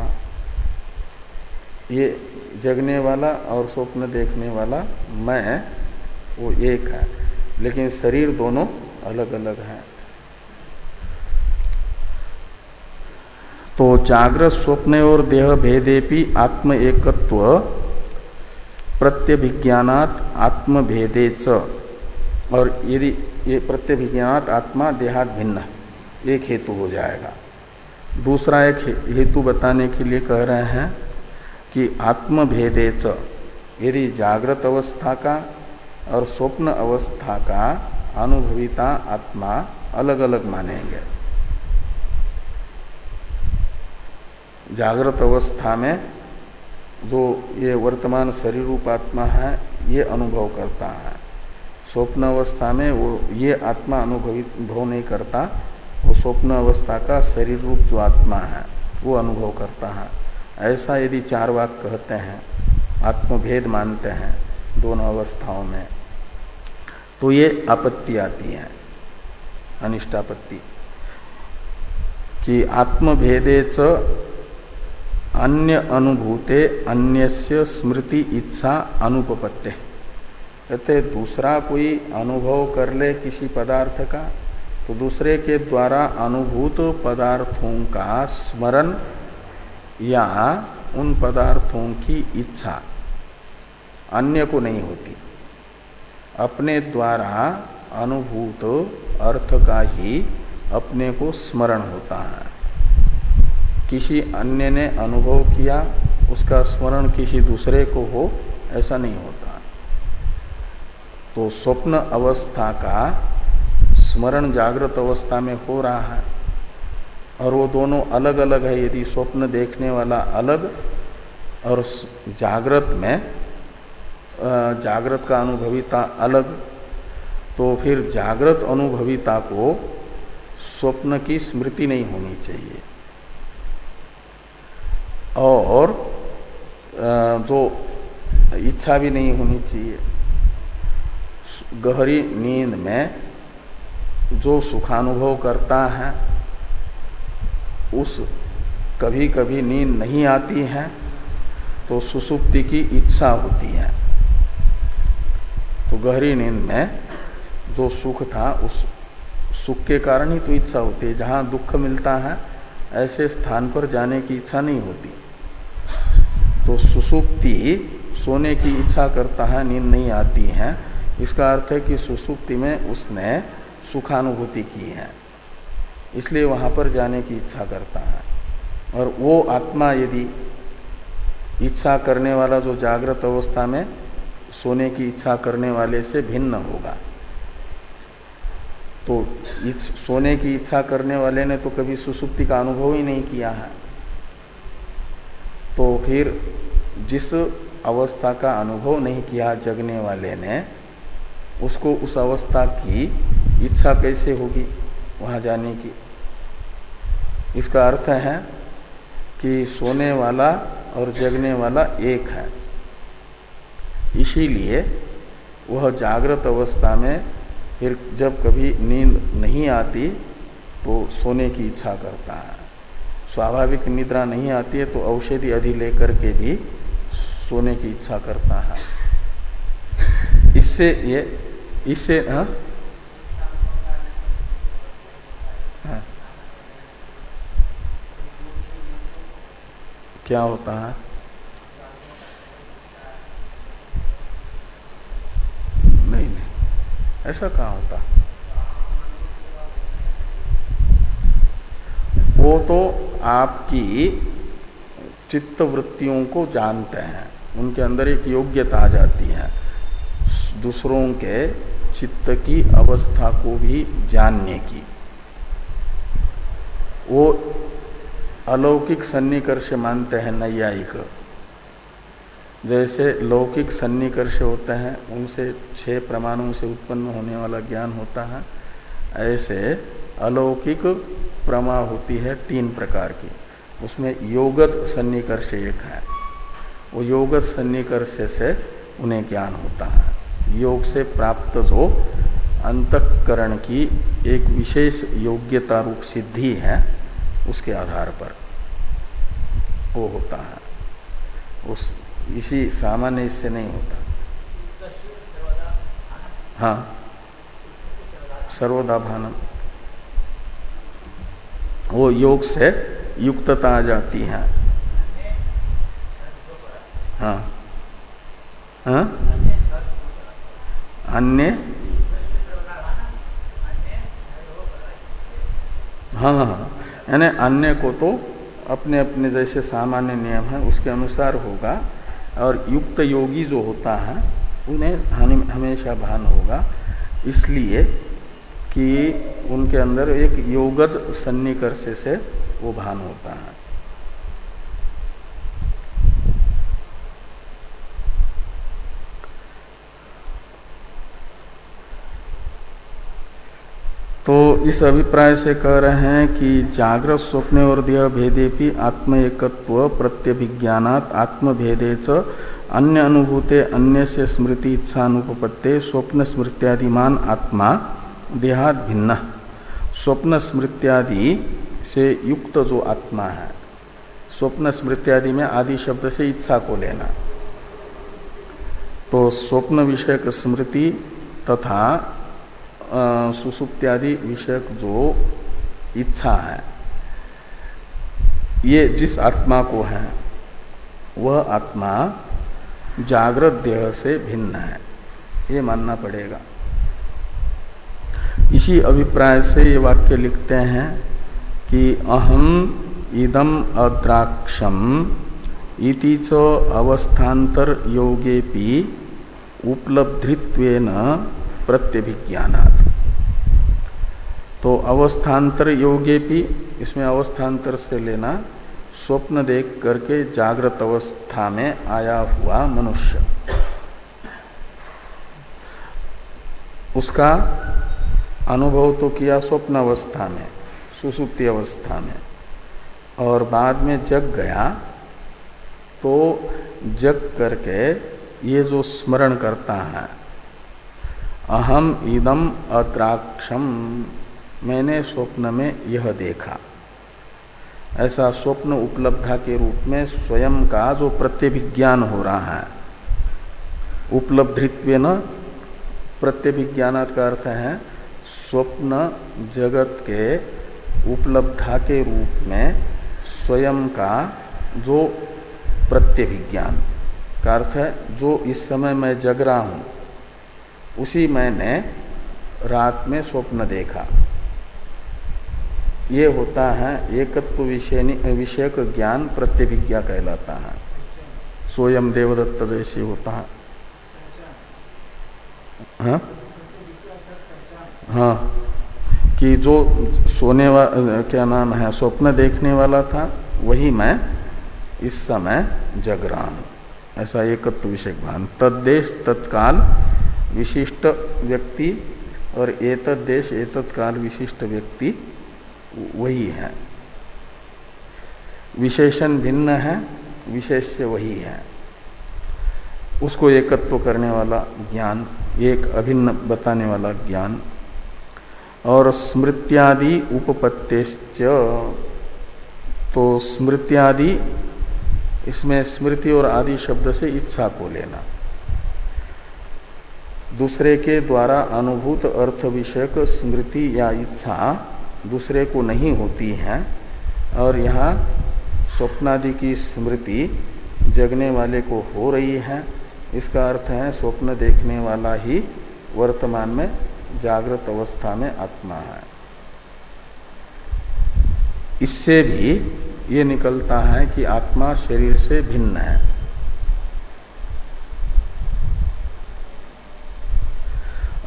ये जगने वाला और स्वप्न देखने वाला मैं वो एक है, लेकिन शरीर दोनों अलग अलग हैं। तो जागृत स्वप्न और देह भेदेपि आत्म एकत्व प्रत्यभिज्ञानात् आत्म भेदे च, और यदि ये प्रत्यभिज्ञानात् आत्मा देहात् भिन्न, एक हेतु हो जाएगा। दूसरा एक हेतु बताने के लिए कह रहे हैं कि आत्मभेदेच, यदि जागृत अवस्था का और स्वप्न अवस्था का अनुभविता आत्मा अलग अलग मानेंगे। जागृत अवस्था में जो ये वर्तमान शरीर रूप आत्मा है ये अनुभव करता है, स्वप्न अवस्था में वो ये आत्मा अनुभव नहीं करता, वो स्वप्न अवस्था का शरीर रूप जो आत्मा है वो अनुभव करता है। ऐसा यदि चार वाक कहते हैं, आत्मभेद मानते हैं दोनों अवस्थाओं में, तो ये आपत्ति आती है, अनिष्टापत्ति, कि आत्मभेदे च अन्य अनुभूते अन्यस्य स्मृति इच्छा अनुपपत्ते। कहते दूसरा कोई अनुभव कर ले किसी पदार्थ का, तो दूसरे के द्वारा अनुभूत पदार्थों का स्मरण या उन पदार्थों की इच्छा अन्य को नहीं होती। अपने द्वारा अनुभूत अर्थ का ही अपने को स्मरण होता है। किसी अन्य ने अनुभव किया उसका स्मरण किसी दूसरे को हो, ऐसा नहीं होता। तो स्वप्न अवस्था का स्मरण जागृत अवस्था में हो रहा है और वो दोनों अलग अलग है। यदि स्वप्न देखने वाला अलग और जागृत में जागृत का अनुभविता अलग, तो फिर जागृत अनुभविता को स्वप्न की स्मृति नहीं होनी चाहिए और जो इच्छा भी नहीं होनी चाहिए। गहरी नींद में जो सुखानुभव करता है उस कभी कभी नींद नहीं आती है तो सुसुप्ति की इच्छा होती है। तो गहरी नींद में जो सुख था उस सुख के कारण ही तो इच्छा होती है। जहां दुख मिलता है ऐसे स्थान पर जाने की इच्छा नहीं होती। तो सुसुप्ति सोने की इच्छा करता है, नींद नहीं आती है, इसका अर्थ है कि सुसुप्ति में उसने सुखानुभूति की है, इसलिए वहां पर जाने की इच्छा करता है। और वो आत्मा यदि इच्छा करने वाला जो जागृत अवस्था में सोने की इच्छा करने वाले से भिन्न होगा, तो सोने की इच्छा करने वाले ने तो कभी सुसुप्ति का अनुभव ही नहीं किया है, तो फिर जिस अवस्था का अनुभव नहीं किया जगने वाले ने, उसको उस अवस्था की इच्छा कैसे होगी वहां जाने की। इसका अर्थ है कि सोने वाला और जगने वाला एक है, इसीलिए वह जागृत अवस्था में फिर जब कभी नींद नहीं आती तो सोने की इच्छा करता है। स्वाभाविक निद्रा नहीं आती है तो औषधि अधि लेकर के भी सोने की इच्छा करता है। इससे हाँ? हाँ। क्या होता है? नहीं, ऐसा कहाँ होता? वो तो आपकी चित्त वृत्तियों को जानते हैं, उनके अंदर एक योग्यता आ जाती है दूसरों के चित्त की अवस्था को भी जानने की। वो अलौकिक सन्निकर्ष मानते हैं नैयायिक। जैसे लौकिक सन्निकर्ष होते हैं, उनसे 6 प्रमाणों से उत्पन्न होने वाला ज्ञान होता है, ऐसे अलौकिक प्रमा होती है 3 प्रकार की। उसमें योगत सन्निकर्ष एक है। वो योगत सन्निकर्ष से उन्हें ज्ञान होता है। योग से प्राप्त जो अंतःकरण की एक विशेष योग्यता रूप सिद्धि है, उसके आधार पर वो होता है। उस इसी सामान्य इससे नहीं होता। हाँ, सर्वदा भानम, वो योग से युक्तता आ जाती है। हाँ हाँ, अन्य हाँ हाँ, यानी अन्य को तो अपने अपने जैसे सामान्य नियम है उसके अनुसार होगा, और युक्त योगी जो होता है उन्हें हमेशा भान होगा, इसलिए कि उनके अंदर एक योगद सन्निकर्ष से वो भान होता है। तो इस अभिप्राय से कह रहे हैं कि जागृत स्वप्ने और देह भेदेपि आत्म एकत्व प्रत्यभिज्ञानात् आत्म भेदे च अन्य अनुभूते अन्य से स्मृति इच्छानुपपत्ते स्वप्न स्मृत्यादिमान आत्मा देहात भिन्न। स्वप्न स्मृत्यादि से युक्त जो आत्मा है, स्वप्न स्मृत्यादि में आदि शब्द से इच्छा को लेना, तो स्वप्न विषयक स्मृति तथा सुसुप्त्यादि विषयक जो इच्छा है, ये जिस आत्मा को है वह आत्मा जागृत देह से भिन्न है, ये मानना पड़ेगा। इसी अभिप्राय से ये वाक्य लिखते हैं कि अहम इदम अद्राक्षम इति च अवस्थान्तर योगेपि उपलब्धित्वेन प्रत्यभिज्ञानात्। तो अवस्थान्तर योगेपि, इसमें अवस्थान्तर से लेना स्वप्न देख करके जागृत अवस्था में आया हुआ मनुष्य, उसका अनुभव तो किया स्वप्न अवस्था में, सुसुप्ति अवस्था में, और बाद में जग गया, तो जग करके ये जो स्मरण करता है अहम इदम अद्राक्षम, मैंने स्वप्न में यह देखा, ऐसा स्वप्न उपलब्धा के रूप में स्वयं का जो प्रत्यभिज्ञान हो रहा है, उपलब्धित्वेन प्रत्यभिज्ञानात् का अर्थ है स्वप्न जगत के उपलब्धा के रूप में स्वयं का जो प्रत्यभिज्ञान का अर्थ है जो इस समय मैं जग रहा हूं उसी मैंने रात में स्वप्न देखा, ये होता है एकत्व विषयक ज्ञान प्रत्यभिज्ञा कहलाता है, स्वयं देवदत्त जैसे होता है। हाँ हाँ, कि जो सोने वाला क्या नाम है स्वप्न देखने वाला था वही मैं इस समय जग रहा हूं, ऐसा एकत्व विषयक भान। तद्देश तत्काल विशिष्ट व्यक्ति और एतद देश एतद काल विशिष्ट व्यक्ति वही है, विशेषण भिन्न है, विशेष्य वही है, उसको एकत्व करने वाला ज्ञान, एक अभिन्न बताने वाला ज्ञान। और स्मृत्यादि उपपत्तेश्च, तो स्मृत्यादि, इसमें स्मृति और आदि शब्द से इच्छा को लेना, दूसरे के द्वारा अनुभूत अर्थ विषयक स्मृति या इच्छा दूसरे को नहीं होती है, और यहाँ स्वप्नादि की स्मृति जगने वाले को हो रही है, इसका अर्थ है स्वप्न देखने वाला ही वर्तमान में जागृत अवस्था में आत्मा है। इससे भी ये निकलता है कि आत्मा शरीर से भिन्न है।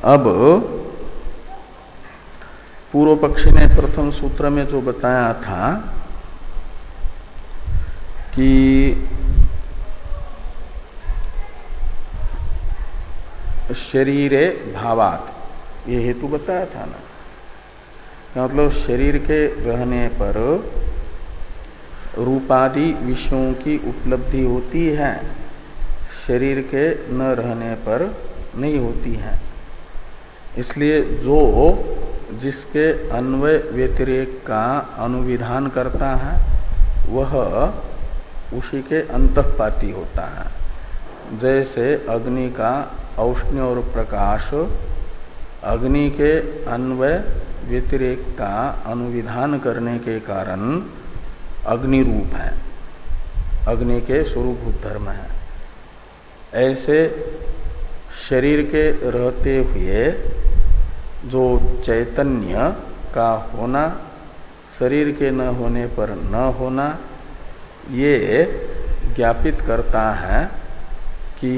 अब पूर्व पक्षी ने प्रथम सूत्र में जो बताया था कि शरीरे भावात, ये हेतु बताया था ना, मतलब शरीर के रहने पर रूपादि विषयों की उपलब्धि होती है, शरीर के न रहने पर नहीं होती है। इसलिए जो जिसके अन्वय व्यतिरेक का अनुविधान करता है वह उसी के अंतःपाती होता है। जैसे अग्नि का औष्ण्य और प्रकाश अग्नि के अन्वय व्यतिरेक का अनुविधान करने के कारण अग्नि रूप है, अग्नि के स्वरूपभूत धर्म है। ऐसे शरीर के रहते हुए जो चैतन्य का होना शरीर के न होने पर न होना, ये ज्ञापित करता है कि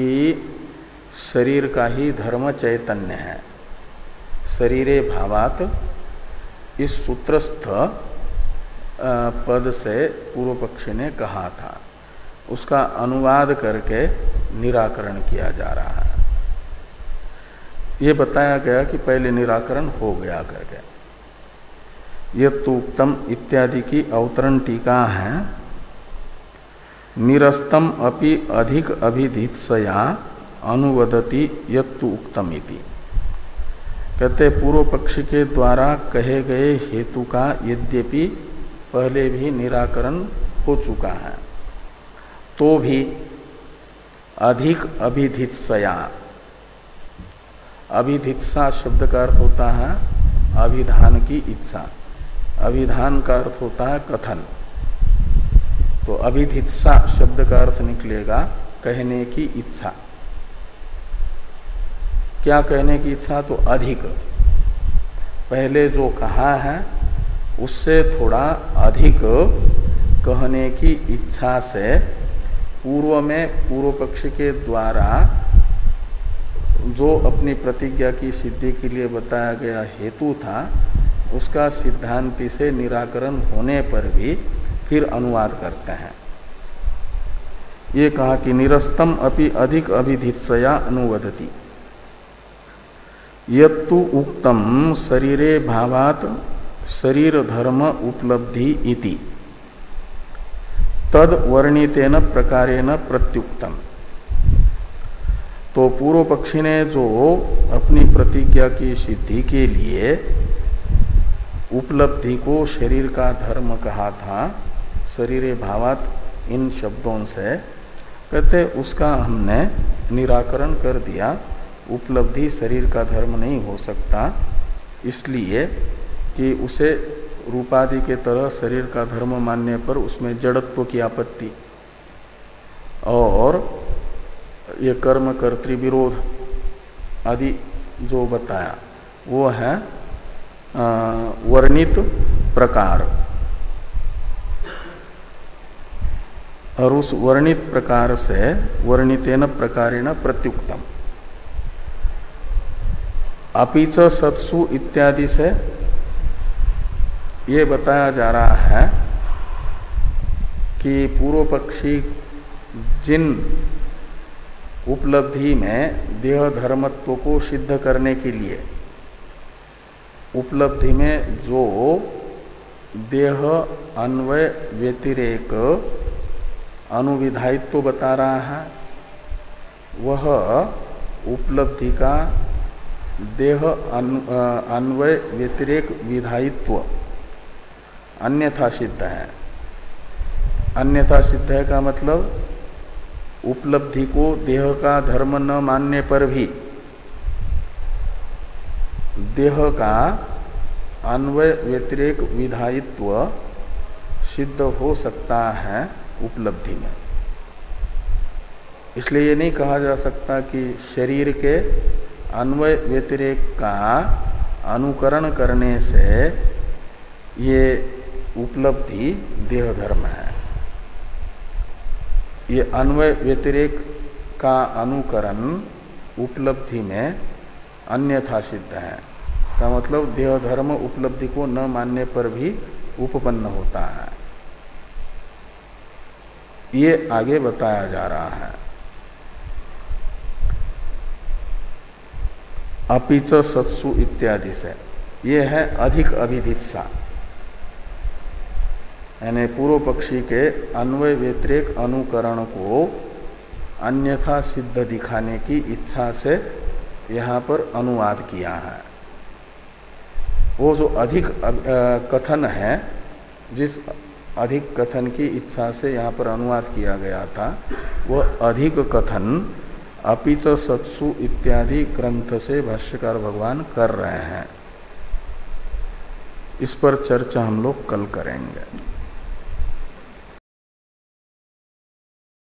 शरीर का ही धर्म चैतन्य है। शरीरे भावात इस सूत्रस्थ पद से पूर्व पक्षी ने कहा था, उसका अनुवाद करके निराकरण किया जा रहा है। ये बताया गया कि पहले निराकरण हो गया करके। यत्तुक्तम इत्यादि की अवतरण टीका है। निरस्तम अपि अधिक अभिधित्सया अनुवदति यत्तु उक्तम इति। कहते पूर्व पक्ष के द्वारा कहे गए हेतु का यद्यपि पहले भी निराकरण हो चुका है, तो भी अधिक अभिधित्सया, अभिधित्सा शब्द का अर्थ होता है अभिधान की इच्छा, अभिधान का अर्थ होता है कथन, तो अभिधित्सा शब्द का अर्थ निकलेगा कहने की इच्छा। क्या कहने की इच्छा? तो अधिक, पहले जो कहा है उससे थोड़ा अधिक कहने की इच्छा से पूर्व में पूर्व पक्ष के द्वारा जो अपनी प्रतिज्ञा की सिद्धि के लिए बताया गया हेतु था, उसका सिद्धांति से निराकरण होने पर भी फिर अनुवाद करते हैं। ये कहा कि निरस्तम अपि अधिक अभिधित्सया अनुवदति यत्तु उक्तम शरीरे भावात शरीर धर्म उपलब्धि इति तद वर्णितेन प्रकारेण प्रत्युक्तम। तो पूर्व पक्षी ने जो अपनी प्रतिज्ञा की सिद्धि के लिए उपलब्धि को शरीर का धर्म कहा था, शरीरे भावात इन शब्दों से, कहते उसका हमने निराकरण कर दिया। उपलब्धि शरीर का धर्म नहीं हो सकता, इसलिए कि उसे रूपादि के तरह शरीर का धर्म मानने पर उसमें जड़त्व की आपत्ति और ये कर्म कर्तृविरोध आदि जो बताया वो है वर्णित प्रकार, और उस वर्णित प्रकार से वर्णितेन प्रकारेण प्रत्युक्तम। अपिच सत्सु इत्यादि से ये बताया जा रहा है कि पूर्व पक्षी जिन उपलब्धि में देह धर्मत्व को सिद्ध करने के लिए उपलब्धि में जो देह अन्वय व्यतिरेक अनुविधायित्व बता रहा है, वह उपलब्धि का देह अन्वय व्यतिरेक विधायित्व अन्यथा सिद्ध है। अन्यथा सिद्ध है का मतलब उपलब्धि को देह का धर्म न मानने पर भी देह का अन्वय व्यतिरेक विधायित्व सिद्ध हो सकता है उपलब्धि में। इसलिए ये नहीं कहा जा सकता कि शरीर के अन्वय व्यतिरेक का अनुकरण करने से ये उपलब्धि देह धर्म है। ये अन्वय व्यतिरेक का अनुकरण उपलब्धि में अन्यथा सिद्ध है का मतलब देह धर्म उपलब्धि को न मानने पर भी उपपन्न होता है। ये आगे बताया जा रहा है। अपिच सत्सु इत्यादि से ये है अधिक अभिधित्सा, यानी पूर्व पक्षी के अन्वय व्यतिरेक अनुकरण को अन्यथा सिद्ध दिखाने की इच्छा से यहाँ पर अनुवाद किया है। वो जो अधिक कथन है, जिस अधिक कथन की इच्छा से यहाँ पर अनुवाद किया गया था, वह अधिक कथन अपिच सत्सु इत्यादि ग्रंथ से भाष्यकार भगवान कर रहे हैं। इस पर चर्चा हम लोग कल करेंगे।